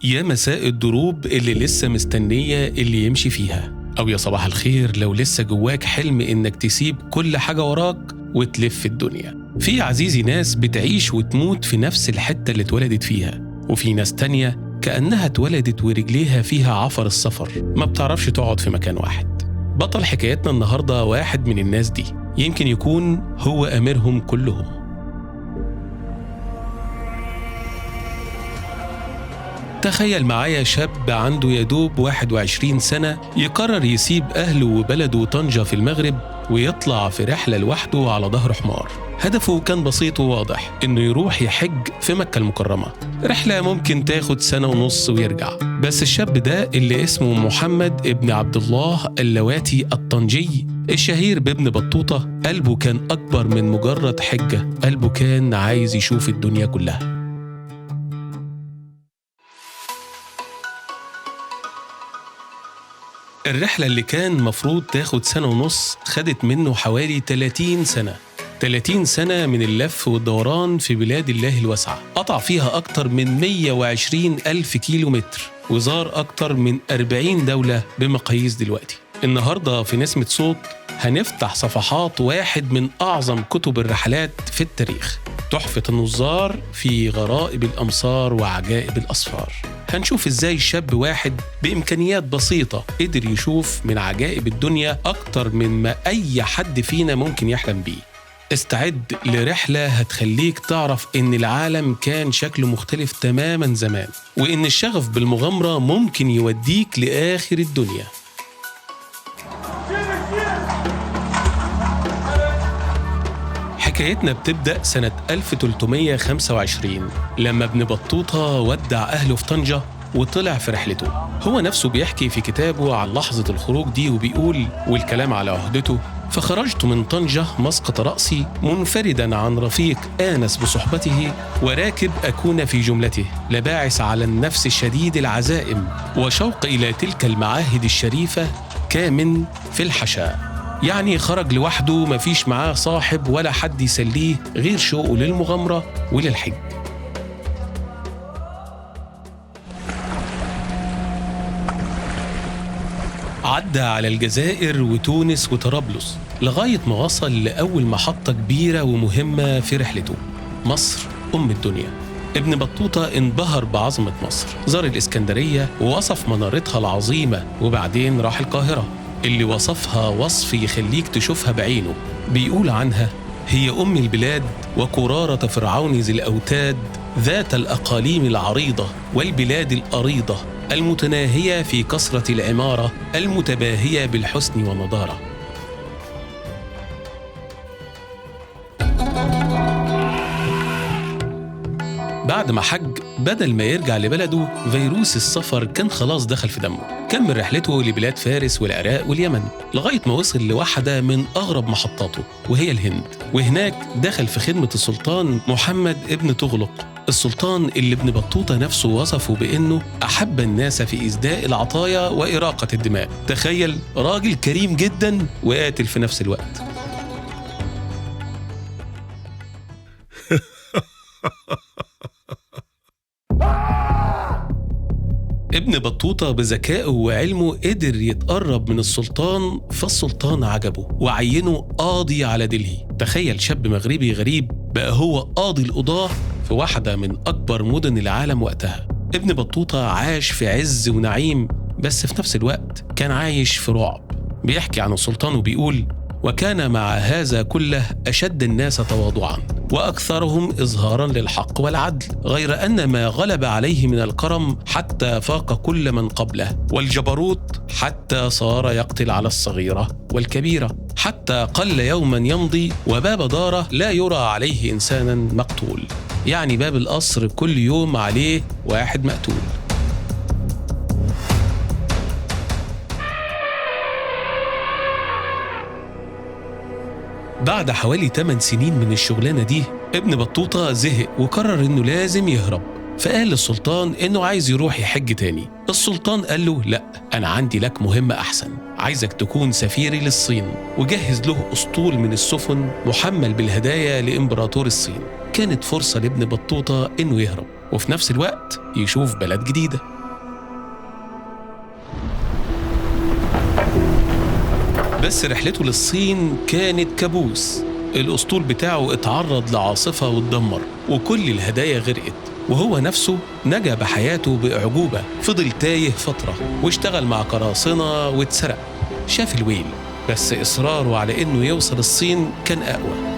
يا مساء الدروب اللي لسه مستنية اللي يمشي فيها، أو يا صباح الخير لو لسه جواك حلم إنك تسيب كل حاجة وراك وتلف الدنيا. في عزيزي ناس بتعيش وتموت في نفس الحتة اللي اتولدت فيها، وفي ناس تانية كأنها اتولدت ورجليها فيها عفر السفر، ما بتعرفش تقعد في مكان واحد. بطل حكايتنا النهاردة واحد من الناس دي، يمكن يكون هو أميرهم كلهم. تخيل معايا شاب عنده يدوب 21 سنة يقرر يسيب أهله وبلده طنجة في المغرب ويطلع في رحلة لوحده على ظهر حمار. هدفه كان بسيط وواضح، إنه يروح يحج في مكة المكرمة. رحلة ممكن تاخد 1.5 سنة ويرجع. بس الشاب ده اللي اسمه محمد ابن عبد الله اللواتي الطنجي الشهير بابن بطوطة، قلبه كان أكبر من مجرد حجة، قلبه كان عايز يشوف الدنيا كلها. الرحلة اللي كان مفروض تاخد 1.5 سنة خدت منه حوالي 30 سنة. 30 سنة من اللف والدوران في بلاد الله الواسعة، قطع فيها أكتر من 120 ألف كيلو متر، وزار أكتر من 40 دولة بمقاييس دلوقتي. النهاردة في نسمة صوت هنفتح صفحات واحد من أعظم كتب الرحلات في التاريخ، تحفة النظار في غرائب الأمصار وعجائب الأسفار. هنشوف إزاي شاب واحد بإمكانيات بسيطة قدر يشوف من عجائب الدنيا أكتر من ما أي حد فينا ممكن يحلم بيه. استعد لرحلة هتخليك تعرف إن العالم كان شكله مختلف تماماً زمان، وإن الشغف بالمغامرة ممكن يوديك لآخر الدنيا. حكايتنا بتبدأ سنة 1325 لما ابن بطوطة ودع أهله في طنجة وطلع في رحلته. هو نفسه بيحكي في كتابه عن لحظة الخروج دي وبيقول، والكلام على عهدته: فخرجت من طنجة مسقط رأسي منفردا عن رفيق آنس بصحبته وراكب أكون في جملته، لباعث على النفس الشديد العزائم وشوق إلى تلك المعاهد الشريفة كامن في الحشاء. يعني خرج لوحده، مفيش معاه صاحب ولا حد يسليه غير شوقه للمغامرة وللحج. عدى على الجزائر وتونس وطرابلس لغاية ما وصل لأول محطة كبيرة ومهمة في رحلته، مصر أم الدنيا. ابن بطوطة انبهر بعظمة مصر، زار الإسكندرية ووصف منارتها العظيمة، وبعدين راح القاهرة اللي وصفها وصف يخليك تشوفها بعينه. بيقول عنها: هي أم البلاد وقرارة فرعون ذي الأوتاد، ذات الأقاليم العريضة والبلاد الأريضة، المتناهية في كثرة العمارة، المتباهية بالحسن والنضارة. بعد ما حج، بدل ما يرجع لبلده، فيروس السفر كان خلاص دخل في دمه. كمل رحلته لبلاد فارس والعراق واليمن لغاية ما وصل لواحدة من أغرب محطاته وهي الهند، وهناك دخل في خدمة السلطان محمد ابن طغلق، السلطان اللي ابن بطوطة نفسه وصفه بأنه أحب الناس في إسداء العطايا وإراقة الدماء. تخيل، راجل كريم جدا وقاتل في نفس الوقت. ابن بطوطة بذكائه وعلمه قدر يتقرب من السلطان، فالسلطان عجبه وعينه قاضي على دلهي. تخيل شاب مغربي غريب بقى هو قاضي القضاة في واحدة من أكبر مدن العالم وقتها. ابن بطوطة عاش في عز ونعيم، بس في نفس الوقت كان عايش في رعب. بيحكي عن السلطان وبيقول: وكان مع هذا كله أشد الناس تواضعا وأكثرهم إظهارا للحق والعدل، غير أن ما غلب عليه من الكرم حتى فاق كل من قبله، والجبروت حتى صار يقتل على الصغيرة والكبيرة، حتى قل يوما يمضي وباب داره لا يرى عليه إنسانا مقتول. يعني باب القصر كل يوم عليه واحد مقتول. بعد حوالي 8 سنين من الشغلانة دي، ابن بطوطة زهق وقرر إنه لازم يهرب، فقال للسلطان إنه عايز يروح يحج تاني. السلطان قال له: لا، أنا عندي لك مهمة أحسن، عايزك تكون سفيري للصين، وجهز له أسطول من السفن محمل بالهدايا لإمبراطور الصين. كانت فرصة لابن بطوطة إنه يهرب وفي نفس الوقت يشوف بلد جديدة. بس رحلته للصين كانت كابوس. الأسطول بتاعه اتعرض لعاصفة واتدمر، وكل الهدايا غرقت، وهو نفسه نجا بحياته بأعجوبة. فضل تايه فترة واشتغل مع قراصنة واتسرق. شاف الويل، بس إصراره على إنه يوصل الصين كان أقوى.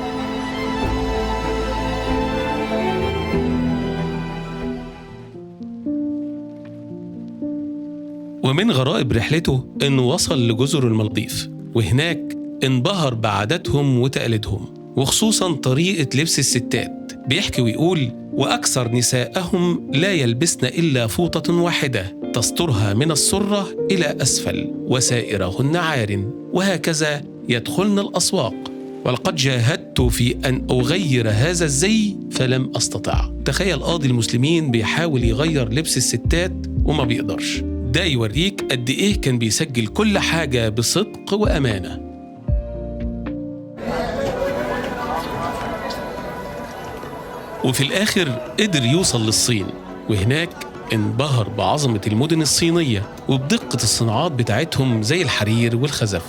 ومن غرائب رحلته إنه وصل لجزر المالديف، وهناك انبهر بعاداتهم وتقاليدهم، وخصوصاً طريقة لبس الستات. بيحكي ويقول: وأكثر نساءهم لا يلبسن إلا فوطة واحدة تسترها من السرة إلى أسفل، وسائرهن عار، وهكذا يدخلن الأسواق. ولقد جاهدت في أن أغير هذا الزي فلم أستطع. تخيل قاضي المسلمين بيحاول يغير لبس الستات وما بيقدرش. ده يوريك قد إيه كان بيسجل كل حاجة بصدق وأمانة. وفي الآخر قدر يوصل للصين، وهناك انبهر بعظمة المدن الصينية وبدقة الصناعات بتاعتهم زي الحرير والخزف.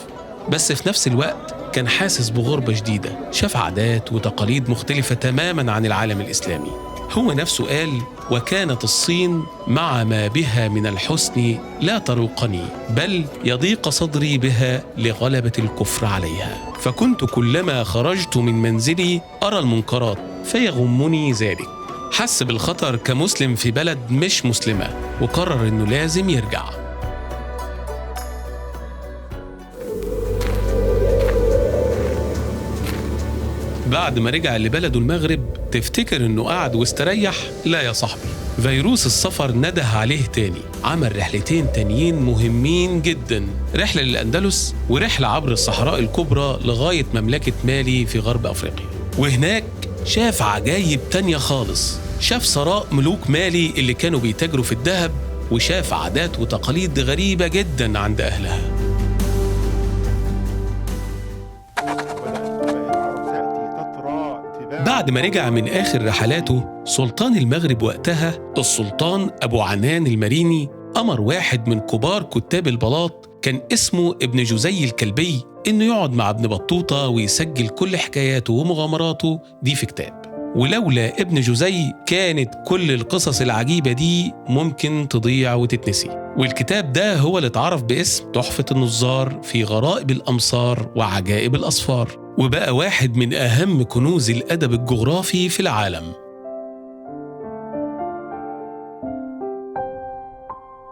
بس في نفس الوقت كان حاسس بغربة جديدة. شاف عادات وتقاليد مختلفة تماماً عن العالم الإسلامي. هو نفسه قال: وكانت الصين مع ما بها من الحسن لا تروقني، بل يضيق صدري بها لغلبة الكفر عليها. فكنت كلما خرجت من منزلي أرى المنكرات فيغمني ذلك. حس بالخطر كمسلم في بلد مش مسلمة، وقرر إنه لازم يرجع. بعد ما رجع لبلده المغرب، تفتكر إنه قعد واستريح؟ لا يا صاحبي، فيروس السفر نده عليه تاني. عمل رحلتين تانيين مهمين جدا، رحلة للأندلس ورحلة عبر الصحراء الكبرى لغاية مملكة مالي في غرب أفريقيا. وهناك شاف عجايب تانية خالص. شاف ثراء ملوك مالي اللي كانوا بيتاجروا في الذهب، وشاف عادات وتقاليد غريبة جدا عند أهلها. بعد ما رجع من آخر رحلاته، سلطان المغرب وقتها السلطان أبو عنان المريني أمر واحد من كبار كتاب البلاط كان اسمه ابن جزي الكلبي إنه يقعد مع ابن بطوطة ويسجل كل حكاياته ومغامراته دي في كتاب. ولولا ابن جزي كانت كل القصص العجيبة دي ممكن تضيع وتتنسي. والكتاب ده هو اللي اتعرف باسم تحفة النظار في غرائب الأمصار وعجائب الأصفار، وبقى واحد من أهم كنوز الأدب الجغرافي في العالم.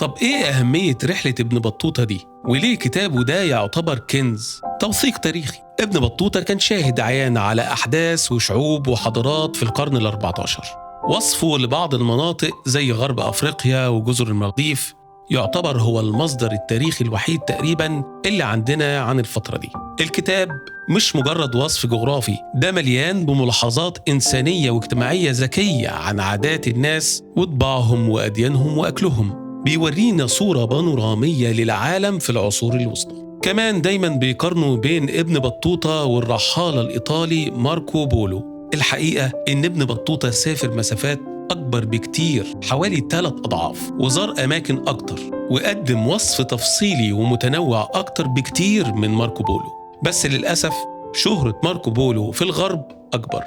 طب إيه أهمية رحلة ابن بطوطة دي؟ وليه كتابه ده يعتبر كنز؟ توثيق تاريخي. ابن بطوطة كان شاهد عيان على أحداث وشعوب وحضارات في القرن ال14. وصفه لبعض المناطق زي غرب أفريقيا وجزر المالديف يعتبر هو المصدر التاريخي الوحيد تقريباً اللي عندنا عن الفترة دي. الكتاب مش مجرد وصف جغرافي، ده مليان بملاحظات إنسانية واجتماعية ذكية عن عادات الناس وطباعهم وأديانهم وأكلهم. بيورينا صورة بانورامية للعالم في العصور الوسطى. كمان دايماً بيقارنوا بين ابن بطوطة والرحالة الإيطالي ماركو بولو. الحقيقة إن ابن بطوطة سافر مسافات أكبر بكتير، حوالي 3 أضعاف، وزار أماكن أكتر، وقدم وصف تفصيلي ومتنوع أكتر بكتير من ماركو بولو. بس للأسف شهرة ماركو بولو في الغرب أكبر.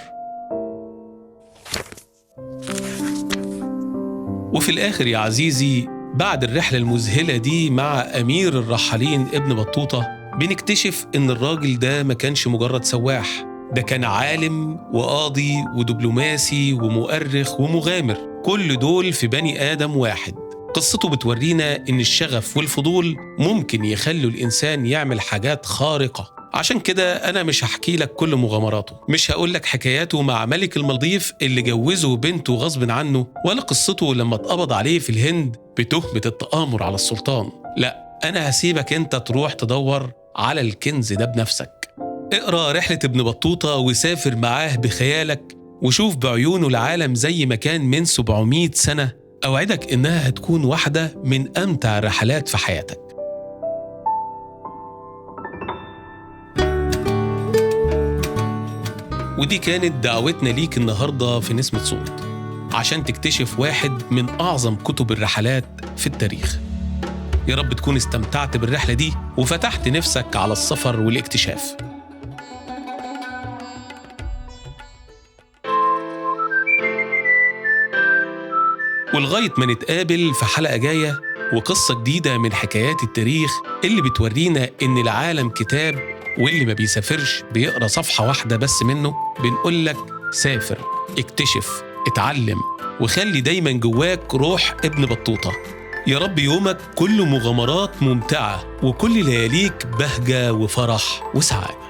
وفي الآخر يا عزيزي، بعد الرحلة المذهلة دي مع أمير الرحالين ابن بطوطة، بنكتشف إن الراجل ده ما كانش مجرد سواح، ده كان عالم وقاضي ودبلوماسي ومؤرخ ومغامر، كل دول في بني آدم واحد. قصته بتورينا إن الشغف والفضول ممكن يخلوا الإنسان يعمل حاجات خارقة. عشان كده أنا مش هحكي لك كل مغامراته، مش هقول لك حكاياته مع ملك المالديف اللي جوزه بنته غصب عنه، ولا قصته لما اتقبض عليه في الهند بتهمة التآمر على السلطان. لا، أنا هسيبك أنت تروح تدور على الكنز ده بنفسك. اقرأ رحلة ابن بطوطة وسافر معاه بخيالك، وشوف بعيونه العالم زي ما كان من 700 سنة. أوعدك إنها هتكون واحدة من أمتع الرحلات في حياتك. ودي كانت دعوتنا ليك النهاردة في نسمة صوت، عشان تكتشف واحد من أعظم كتب الرحلات في التاريخ. يا رب تكون استمتعت بالرحلة دي وفتحت نفسك على السفر والاكتشاف. ولغاية ما نتقابل في حلقة جاية وقصة جديدة من حكايات التاريخ اللي بتورينا إن العالم كتاب، واللي ما بيسافرش بيقرأ صفحة واحدة بس منه. بنقول لك سافر، اكتشف، اتعلم، وخلي دايما جواك روح ابن بطوطة. يا رب يومك كله مغامرات ممتعة وكل لياليك بهجة وفرح وسعادة.